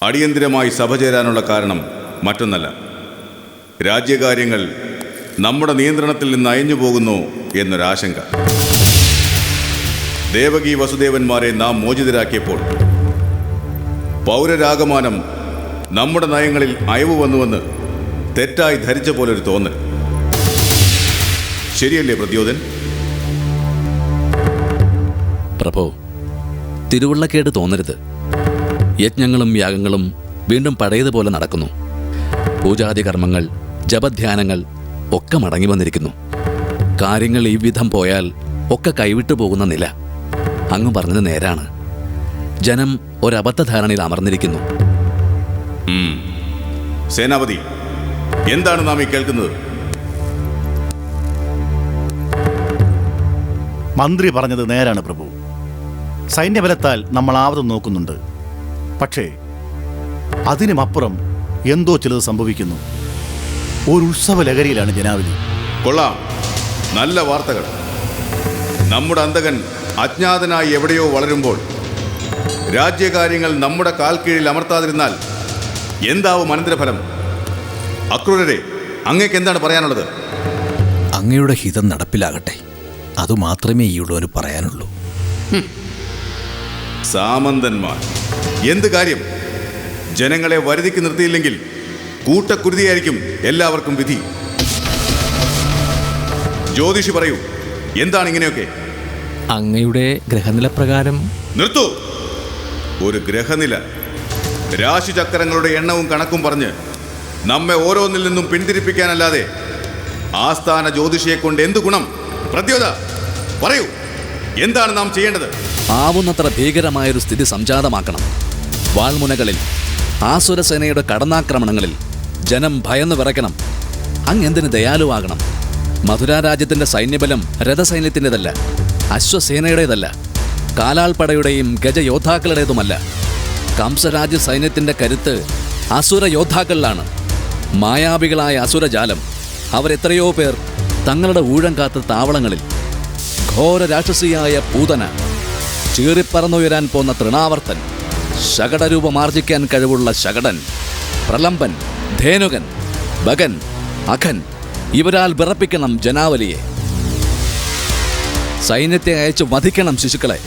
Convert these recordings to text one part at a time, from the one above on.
അടിയന്തിരമായി സഭ ചേരാനുള്ള കാരണം മറ്റൊന്നല്ല. രാജ്യകാര്യങ്ങൾ നമ്മുടെ നിയന്ത്രണത്തിൽ നിന്ന് അയഞ്ഞു പോകുന്നു എന്നൊരാശങ്ക. ദേവകി വസുദേവന്മാരെ നാം മോചിതരാക്കിയപ്പോൾ പൗരരാഗമാനം നമ്മുടെ നയങ്ങളിൽ അയവ് വന്നുവെന്ന് തെറ്റായി ധരിച്ച പോലൊരു തോന്നൽ. ശരിയല്ലേ പ്രദ്യോതൻ? പ്രഭോ, തിരുവുള്ളക്കേട് തോന്നരുത്. യജ്ഞങ്ങളും യാഗങ്ങളും വീണ്ടും പഴയതുപോലെ നടക്കുന്നു. പൂജാതി കർമ്മങ്ങൾ, ജപധ്യാനങ്ങൾ ഒക്കെ മടങ്ങി വന്നിരിക്കുന്നു. കാര്യങ്ങൾ ഈ വിധം പോയാൽ ഒക്കെ കൈവിട്ടു പോകുന്ന നില. അങ്ങ് പറഞ്ഞത് നേരാണ്. ജനം ഒരബദ്ധധാരണയിൽ അമർന്നിരിക്കുന്നു. സേനാപതി, എന്താണ് നാം ഈ കേൾക്കുന്നത്? മന്ത്രി പറഞ്ഞത് നേരാണ് പ്രഭു. സൈന്യബലത്താൽ നമ്മൾ ആവതം നോക്കുന്നുണ്ട്. പക്ഷേ അതിനുമപ്പുറം എന്തോ ചിലത് സംഭവിക്കുന്നു. ഒരു ഉത്സവ ലഹരിയിലാണ് ജനാവലി. കൊള്ളാം, നല്ല വാർത്തകൾ. നമ്മുടെ അന്തകൻ അജ്ഞാതനായി എവിടെയോ വളരുമ്പോൾ രാജ്യകാര്യങ്ങൾ നമ്മുടെ കാൽ കീഴിൽ അമർത്താതിരുന്നാൽ എന്താവും അനന്തരഫലം? അക്രൂരരെ, അങ്ങേക്ക് എന്താണ് പറയാനുള്ളത്? അങ്ങയുടെ ഹിതം നടപ്പിലാകട്ടെ, അതുമാത്രമേ ഈയുള്ളവന് പറയാനുള്ളൂ. സാമന്തന്മാർ, എന്ത് കാര്യം? ജനങ്ങളെ വരുതിക്ക് നിർത്തിയില്ലെങ്കിൽ കൂട്ടക്കുരുതിയായിരിക്കും എല്ലാവർക്കും വിധി. ജ്യോതിഷി പറയൂ, എന്താണ് ഇങ്ങനെയൊക്കെ? അങ്ങയുടെ ഗ്രഹനില പ്രകാരം. നിർത്തൂ! ഒരു ഗ്രഹനില, രാശിചക്രങ്ങളുടെ എണ്ണവും കണക്കും പറഞ്ഞ് നമ്മെ ഓരോന്നിൽ നിന്നും പിന്തിരിപ്പിക്കാനല്ലാതെ ആസ്ഥാന ജ്യോതിഷിയെ കൊണ്ട് എന്ത് ഗുണം? പ്രദ്യോത, പറയൂ, എന്താണ് നാം ചെയ്യേണ്ടത്? ആവുന്നത്ര ഭീകരമായൊരു സ്ഥിതി സംജാതമാക്കണം. വാൾമുനകളിൽ, ആസുരസേനയുടെ കടന്നാക്രമണങ്ങളിൽ ജനം ഭയന്ന് വിറയ്ക്കണം. അങ്ങെന്തിന് ദയാലുവാകണം? മധുര രാജ്യത്തിന്റെ സൈന്യബലം രഥസൈന്യത്തിൻ്റെതല്ല, അശ്വസേനയുടേതല്ല, കാലാൾപ്പടയുടെയും ഗജയോദ്ധാക്കളുടേതുമല്ല. കംസരാജ്യ സൈന്യത്തിന്റെ കരുത്ത് അസുര യോദ്ധാക്കളിലാണ്. മായാവികളായ അസുരജാലം, അവരെത്രയോ പേർ തങ്ങളുടെ ഊഴം കാത്ത താവളങ്ങളിൽ. ഘോര രാക്ഷസിയായ പൂതന, ചീറിപ്പറന്നുയരാൻ പോന്ന തൃണാവർത്തൻ, ശകടരൂപമാർജിക്കാൻ കഴിവുള്ള ശകടൻ, പ്രലംബൻ, ധേനുകൻ, ഭഗൻ, അഖൻ, ഇവരാൽ വിറപ്പിക്കണം ജനാവലിയെ. സൈന്യത്തെ അയച്ചു വധിക്കണം ശിശുക്കളെ.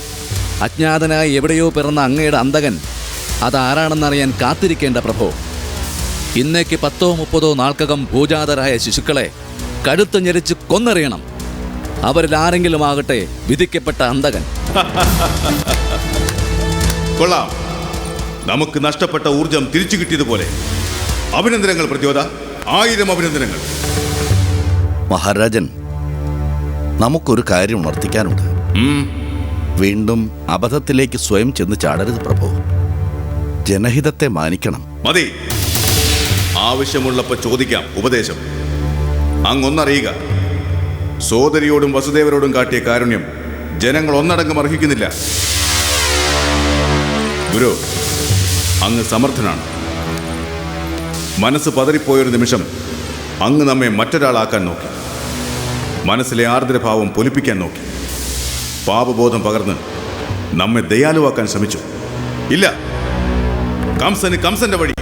അജ്ഞാതനായി എവിടെയോ പിറന്ന അങ്ങയുടെ അന്തകൻ അതാരാണെന്നറിയാൻ കാത്തിരിക്കേണ്ട പ്രഭോ. ഇന്നേക്ക് 10-30 നാൾക്കകം പൂജാതരായ ശിശുക്കളെ കഴുത്ത് ഞെരിച്ച് കൊന്നെറിയണം. അവരിൽ ആരെങ്കിലും ആകട്ടെ വിധിക്കപ്പെട്ട അന്തകൻ. കൊള്ളാം, നമുക്ക് നഷ്ടപ്പെട്ട ഊർജം തിരിച്ചു കിട്ടിയതുപോലെ. അഭിനന്ദനങ്ങൾ പ്രദ്യോത, 1000 അഭിനന്ദനങ്ങൾ. മഹാരാജൻ, നമുക്കൊരു കാര്യം ഉണർത്തിക്കാനുണ്ട്. വീണ്ടും അബദ്ധത്തിലേക്ക് സ്വയം ചെന്ന് ചാടരുത് പ്രഭു. ജനഹിതത്തെ മാനിക്കണം. മതി, ആവശ്യമുള്ളപ്പോൾ ചോദിക്കാം ഉപദേശം. അങ്ങൊന്നറിയുക, സോദരിയോടും വസുദേവരോടും കാട്ടിയ കാരുണ്യം ജനങ്ങൾ ഒന്നടങ്കം അർഹിക്കുന്നില്ല. ഗുരു, അങ്ങ് സമർത്ഥനാണ്. മനസ്സ് പതറിപ്പോയൊരു നിമിഷം അങ്ങ് നമ്മെ മറ്റൊരാളാക്കാൻ നോക്കി. മനസ്സിലെ ആർദ്രഭാവം പൊലിപ്പിക്കാൻ നോക്കി. പാപബോധം പകർന്ന് നമ്മെ ദയാലുവാക്കാൻ ശ്രമിച്ചു. ഇല്ല, കംസന് കംസന്റെ വഴി.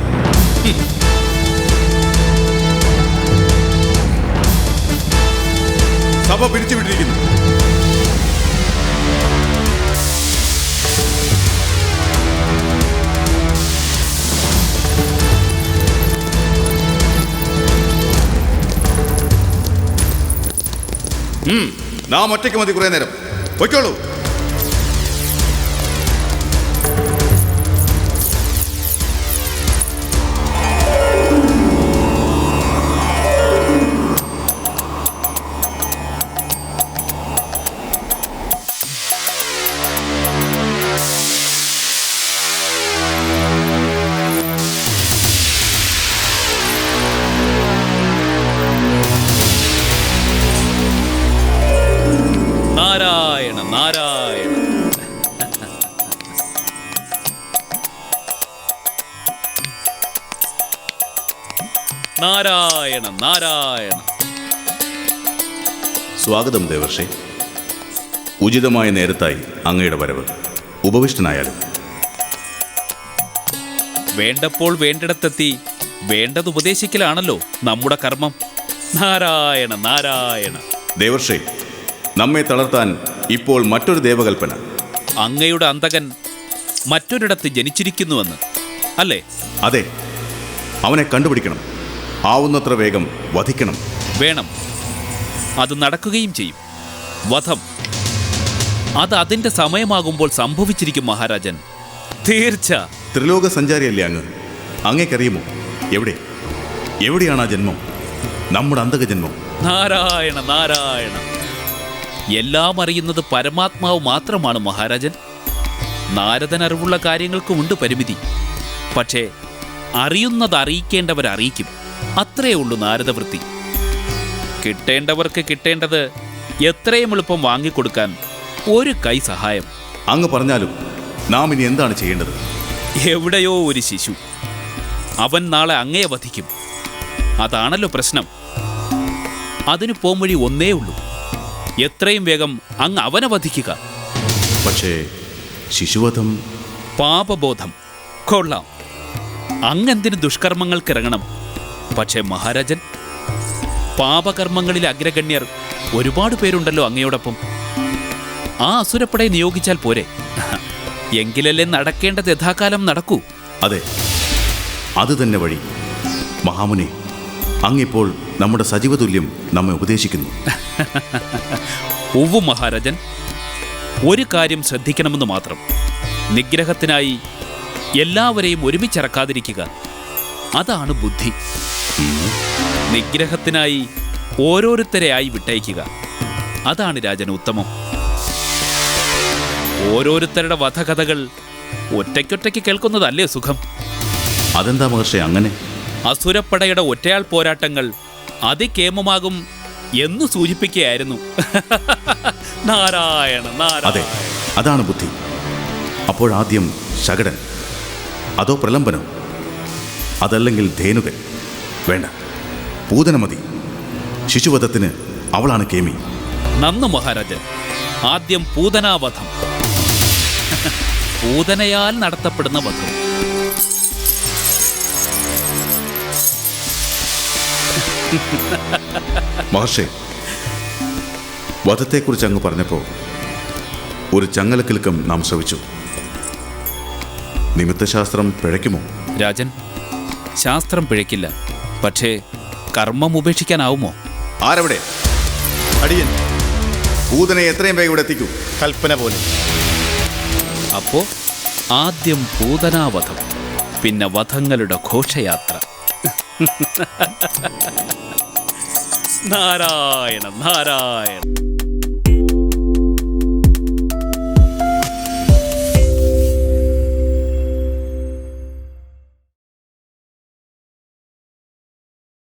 സഭ പിരിച്ചുവിട്ടിരിക്കുന്നു. നാം ഒറ്റയ്ക്ക് മതി കുറെ നേരം. പൊയ്ക്കോളൂ. നാരായണ നാരായണ. നാരായണ നാരായണ. സ്വാഗതം ദേവർഷേ. ഉചിതമായ നേരത്തായി അങ്ങയുടെ വരവ്. ഉപവിഷ്ടനായാലും. വേണ്ടപ്പോൾ വേണ്ടിടത്തെത്തി വേണ്ടത് ഉപദേശിക്കലാണല്ലോ നമ്മുടെ കർമ്മം. നാരായണ നാരായണ. ദേവർഷേ, നമ്മെ തളർത്താൻ ഇപ്പോൾ മറ്റൊരു ദേവകൽപ്പന. അങ്ങയുടെ അന്തകൻ മറ്റൊരിടത്ത് ജനിച്ചിരിക്കുന്നുവെന്ന് അല്ലേ? അതെ, അവനെ കണ്ടുപിടിക്കണം. ആവുന്നത്ര വേഗം വധിക്കണം. വേണം. അത് നടക്കുകയും ചെയ്യും. വധം അത് അതിൻ്റെ സമയമാകുമ്പോൾ സംഭവിച്ചിരിക്കും മഹാരാജൻ. തീർച്ച. ത്രിലോക സഞ്ചാരിയല്ലേ അങ്ങ്? അങ്ങേക്കറിയുമോ എവിടെയാണ് ആ ജന്മം? നമ്മുടെ അന്തക ജന്മം. നാരായണ നാരായണ. എല്ലാം അറിയുന്നത് പരമാത്മാവ് മാത്രമാണ് മഹാരാജൻ. നാരദൻ അറിവുള്ള കാര്യങ്ങൾക്കുമുണ്ട് പരിമിതി. പക്ഷേ അറിയുന്നത് അറിയിക്കേണ്ടവരറിയിക്കും. അത്രയേ ഉള്ളൂ നാരദവൃത്തി. കിട്ടേണ്ടവർക്ക് കിട്ടേണ്ടത് എത്രയും എളുപ്പം വാങ്ങിക്കൊടുക്കാൻ ഒരു കൈ സഹായം. അങ്ങ് പറഞ്ഞാലും നാം ഇനി എന്താണ് ചെയ്യേണ്ടത്? എവിടെയോ ഒരു ശിശു. അവൻ നാളെ അങ്ങയെ വധിക്കും. അതാണല്ലോ പ്രശ്നം. അതിന് പോംവഴി ഒന്നേ ഉള്ളൂ. എത്രയും വേഗം അങ്ങ് അവനെ വധിക്കുക. പക്ഷേ ശിശുവധം. പാപബോധം കൊള്ളാം. അങ്ങെന്തിന് ദുഷ്കർമ്മങ്ങൾക്കിറങ്ങണം? പക്ഷേ മഹാരാജൻ, പാപകർമ്മങ്ങളിൽ അഗ്രഗണ്യർ ഒരുപാട് പേരുണ്ടല്ലോ അങ്ങയോടൊപ്പം. ആ അസുരപ്പടയെ നിയോഗിച്ചാൽ പോരെ? എങ്കിലല്ലേ നടക്കേണ്ടത് യഥാകാലം നടക്കൂ. അതെ, അത് തന്നെ വഴി. മഹാമുനി, അങ്ങിപ്പോൾ നമ്മുടെ സജീവതുല്യം നമ്മെ ഉപദേശിക്കുന്നു. ഉവ്വ് മഹാരാജൻ. ഒരു കാര്യം ശ്രദ്ധിക്കണമെന്ന് മാത്രം. നിഗ്രഹത്തിനായി എല്ലാവരെയും ഒരുമിച്ചിറക്കാതിരിക്കുക. അതാണ് ബുദ്ധി. നിഗ്രഹത്തിനായി ഓരോരുത്തരെയായി വിട്ടയക്കുക. അതാണ് രാജൻ ഉത്തമം. ഓരോരുത്തരുടെ വധകഥകൾ ഒറ്റയ്ക്കൊറ്റയ്ക്ക് കേൾക്കുന്നതല്ലേ സുഖം? അതെന്താ മഹർഷി അങ്ങനെ? അസുരപ്പടയുടെ ഒറ്റയാൾ പോരാട്ടങ്ങൾ അതികേമമാകും എന്ന് സൂചിപ്പിക്കുകയായിരുന്നു. നാരായണ അതെ, നാരായണ. അതാണ് ബുദ്ധി. അപ്പോഴാദ്യം ശകടൻ, അതോ പ്രലംബനോ? അതല്ലെങ്കിൽ ധേനുകൻ? വേണ്ട, പൂതന മതി. ശിശുവധത്തിന് അവളാണ് കേമി. നന്നു മഹാരാജൻ. ആദ്യം പൂതനാവധം. പൂതനയാൽ നടത്തപ്പെടുന്ന വധം. മഹർഷി, വധത്തെക്കുറിച്ച് അങ്ങ് പറഞ്ഞപ്പോൾ ഒരു ചങ്ങലക്കിലുക്കം നാം ശ്രവിച്ചു. നിമിത്തശാസ്ത്രം പിഴയ്ക്കുമോ? രാജൻ, ശാസ്ത്രം പിഴയ്ക്കില്ല. പക്ഷേ കർമ്മം ഉപേക്ഷിക്കാനാവുമോ? ആരവിടെ? അടിയൻ. പൂതനെ എത്രയും വേഗം ഇവിടെ എത്തിക്കൂ. കൽപ്പന പോലെ. അപ്പോ ആദ്യം പൂതനാവധം, പിന്നെ വധങ്ങളുടെ ഘോഷയാത്ര. നാരായണ നാരായണ.